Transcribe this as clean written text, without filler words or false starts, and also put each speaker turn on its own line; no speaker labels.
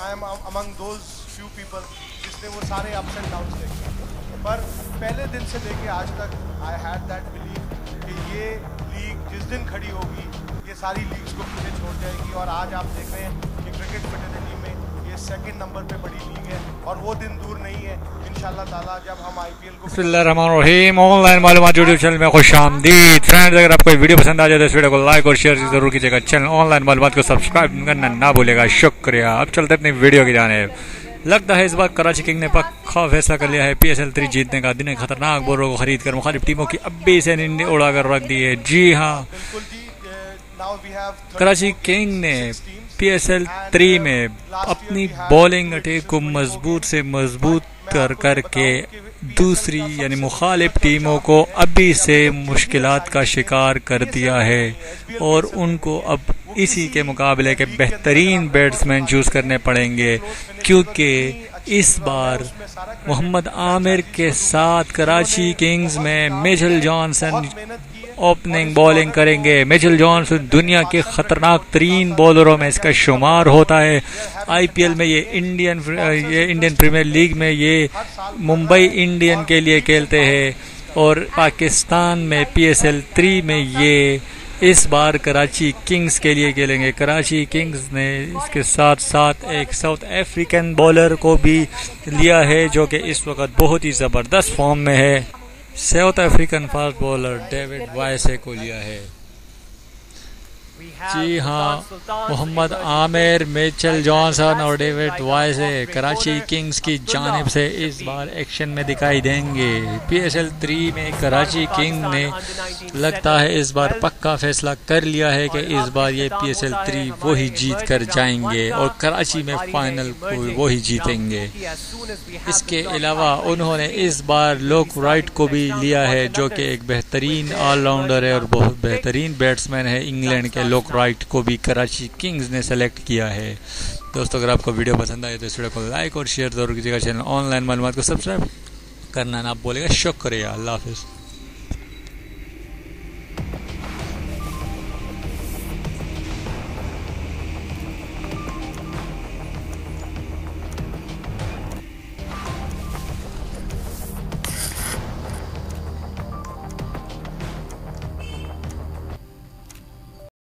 I am among those few people जिसने वो सारे अप्स एंड डाउन्स देखे। पर पहले दिन से लेके आज तक आई हैड दैट बिलीव कि ये लीग जिस दिन खड़ी होगी ये सारी लीग्स को पीछे छोड़ जाएगी। और आज आप देख रहे हैं कि क्रिकेट फ्रेटर्निटी में ये सेकंड नंबर पे बड़ी लीग है और वो दिन दूर नहीं है इंशाल्लाह ताला जब हम आईपीएल को।
बिस्मिल्लाहिर्रहमानिर्रहीम। ऑनलाइन मालूमात यूट्यूब चैनल में खुशामदीद। फ्रेंड्स, अगर आपको वीडियो पसंद आ जाए तो इस वीडियो को लाइक और शेयर जरूर कीजिएगा। चैनल ऑनलाइन मालूमात को सब्सक्राइब करना ना भूलेगा। शुक्रिया। अब चलते अपनी वीडियो की जानिब। लगता है इस बार कराची किंग ने पक्का फैसला कर लिया है PSL 3 जीतने का। दिन खतरनाक बॉलरों को खरीद कर मुखालिफ टीमों की अब्बी से नींद उड़ाकर रख दी है। जी हाँ, कराची किंग ने PSL 3 में अपनी बॉलिंग अटैक को मजबूत से मजबूत करके दूसरी यानी मुखालिफ टीमों को अभी से मुश्किलात का शिकार कर दिया है और उनको अब इसी के मुकाबले के बेहतरीन बैट्समैन चूज करने पड़ेंगे, क्योंकि इस बार मोहम्मद आमिर के साथ कराची किंग्स में मिचेल जॉनसन ओपनिंग बॉलिंग करेंगे। मिचेल जॉनसन दुनिया के खतरनाक तरीन बॉलरों में इसका शुमार होता है। IPL में ये इंडियन प्रीमियर लीग में ये मुंबई इंडियन के लिए खेलते हैं और पाकिस्तान में PSL 3 में ये इस बार कराची किंग्स के लिए खेलेंगे। कराची किंग्स ने इसके साथ साथ एक साउथ अफ्रीकन बॉलर को भी लिया है जो कि इस वक्त बहुत ही ज़बरदस्त फॉर्म में है। South African fast bowler David vice को लिया है। जी हाँ, मोहम्मद आमिर, मिचेल जॉनसन और डेविड वाइसे कराची किंग्स की जानिब से इस बार एक्शन में दिखाई देंगे। PSL 3 में कराची किंग ने लगता है इस बार पक्का फैसला कर लिया है कि इस बार ये PSL 3 वो ही जीत कर जाएंगे और कराची में फाइनल को वो ही जीतेंगे। इसके अलावा उन्होंने इस बार लोक राइट को भी लिया है जो कि एक बेहतरीन ऑलराउंडर है और बहुत बेहतरीन बैट्समैन है। इंग्लैंड के लोक राइट को भी कराची किंग्स ने सेलेक्ट किया है। दोस्तों, अगर आपको वीडियो पसंद आए तो इस वीडियो को लाइक और शेयर जरूर कीजिएगा। चैनल ऑनलाइन मालूमात को सब्सक्राइब करना ना भूलिएगा। शुक्रिया। अल्लाह हाफिज़।